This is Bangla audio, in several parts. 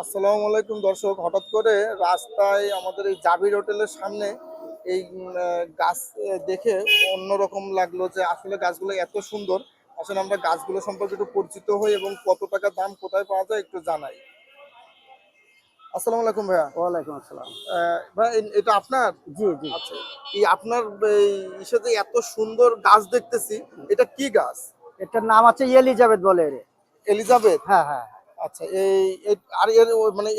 আসসালামু আলাইকুম দর্শক, হঠাৎ করে রাস্তায় আমাদের এই জাবির হোটেলের সামনে এই গাছ দেখে অন্যরকম লাগলো যে আসলে গাছগুলো এত সুন্দর। আসলে আমরা গাছগুলো সম্পর্কে একটু পরিচিত হই এবং কত টাকা দাম, কোথায় পাওয়া যায় একটু জানাই। আসসালামু আলাইকুম ভাইয়া। ওয়ালাইকুম আসসালাম। ভাই এটা আপনার? জি, জি। আচ্ছা, এই আপনার এই ইসেতে এত সুন্দর গাছ দেখতেছি, এটা কি গাছ? এটার নাম আছে এলিজাবেথ বলে এরে। এলিজাবেথ? হ্যাঁ, হ্যাঁ। আচ্ছা, আর এর মানে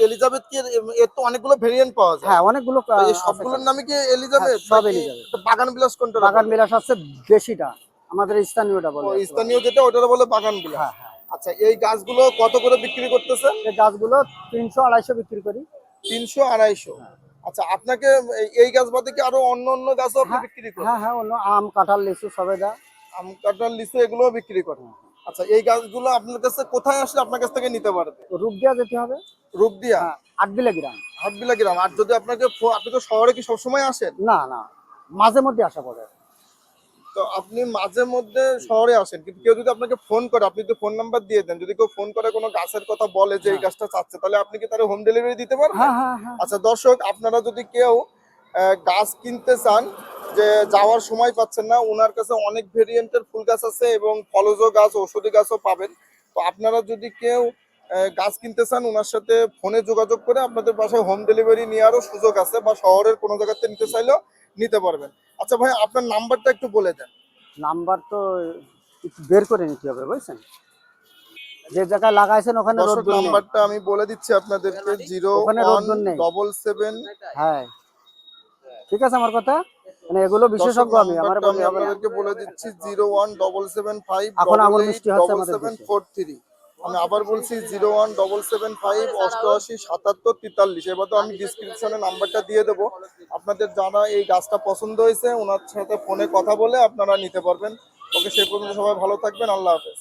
এলিজাবেথ কি এর তো অনেকগুলো ভেরিয়েন্ট পাওয়া যায়। হ্যাঁ, অনেকগুলো তো এই আছে সবগুলোর কালার। নামই কি হ্যাঁ, এলিজাবেথ সব নাকি এলিজাবেথ। বাগান বিলাস কোনটা বাগান বলে? বিলাস হচ্ছে দেশিটা। আমাদের স্থানীয়টা ও, বলে আর কি স্থানীয় বাগান যেটা বিলাস। ওটার বলে বাগান বিলাস। হ্যাঁ, হ্যাঁ। আচ্ছা, এই গাছগুলো কত করে বিক্রি করতেছে? এই গাছগুলো ৩০০-২৫০ বিক্রি করি। ৩০০-২৫০। হ্যাঁ। আচ্ছা, আপনাকে এই গাছ বাদে কি আরো অন্য অন্য গাছও আপনি হ্যাঁ, বিক্রি করেন? হ্যাঁ, হ্যাঁ, অন্য আম, কাঁঠাল, লিচু সবেদা। আম, কাঁঠাল, লিচু এগুলোও বিক্রি করেন? আচ্ছা, এই গাছগুলো আপনার কাছে কোথায় আসলে আপনার কাছ থেকে নিতে পারবে? রূপদিয়া যেতে হবে। রূপদিয়া? হ্যাঁ, আটবিলা গ্রাম। হাটবিলা গ্রাম। আর যদি আপনাকে আপনি তো শহরে কি সবসময় আসেন? না, না। মাঝে মধ্যে আসা পড়ে। তো আপনি মাঝে মধ্যে শহরে আসেন, কিন্তু কেউ যদি আপনাকে ফোন করে, আপনি তো ফোন নাম্বার দিয়ে দেন, যদি কেউ ফোন করে কোনো গাছের কথা বলে যে এই হ্যাঁ, গাছটা চাচ্ছে, তাহলে আপনি কি তার হোম ডেলিভারি দিতে পারবেন? হ্যাঁ, হ্যাঁ, হ্যাঁ। আচ্ছা দর্শক, আপনারা যদি কেউ গাছ কিনতে চান, যে যাওয়ার সময় পাচ্ছেন না, ওনার কাছে অনেক ভেরিয়েন্টের ফুল গাছ আছে এবং ফলজ গাছ, ঔষধি গাছও পাবেন। তো আপনারা যদি কেউ গাছ কিনতে চান, ওনার সাথে ফোনে যোগাযোগ করে আপনাদের বাসায় হোম ডেলিভারি নেওয়ারও সুযোগ আছে, বা শহরের কোনো জায়গাতে নিতে চাইলেও নিতে পারবেন। আচ্ছা ভাই, আপনার নাম্বারটা একটু বলে দেন। নাম্বার তো একটু বের করে নিতে হবে বুঝছেন। যে জায়গায় লাগাইছেন ওখানে দর্শক, রোদ্দুর নেই। নাম্বারটা আমি বলে দিচ্ছি আপনাদেরকে, জিরো ওখানে ওয়ান রোদ্দুর নেই। ডবল সেভেন হ্যাঁ, ঠিক আছে আমার কথা। মানে এগুলো দর্শক, বিশেষজ্ঞ আমি, আমার নাম্বারটা বললে আমি হবে না। আপনাদেরকে বলে দিচ্ছি, 01775 এখন ডবল আঙুর এইট মিষ্টি হচ্ছে ডবল আমাদের সেভেন দেশে। Four three. আমি আবার বলছি, 01775 88 77 43। এবার তো আমি ডিসক্রিপশনে নাম্বারটা দিয়ে দেবো। আপনাদের যারা এই গাছটা পছন্দ হয়েছে, ওনার সাথে ফোনে কথা বলে আপনারা নিতে পারবেন। ওকে, সেই পর্যন্ত সবাই ভালো থাকবেন। আল্লাহ হাফেজ।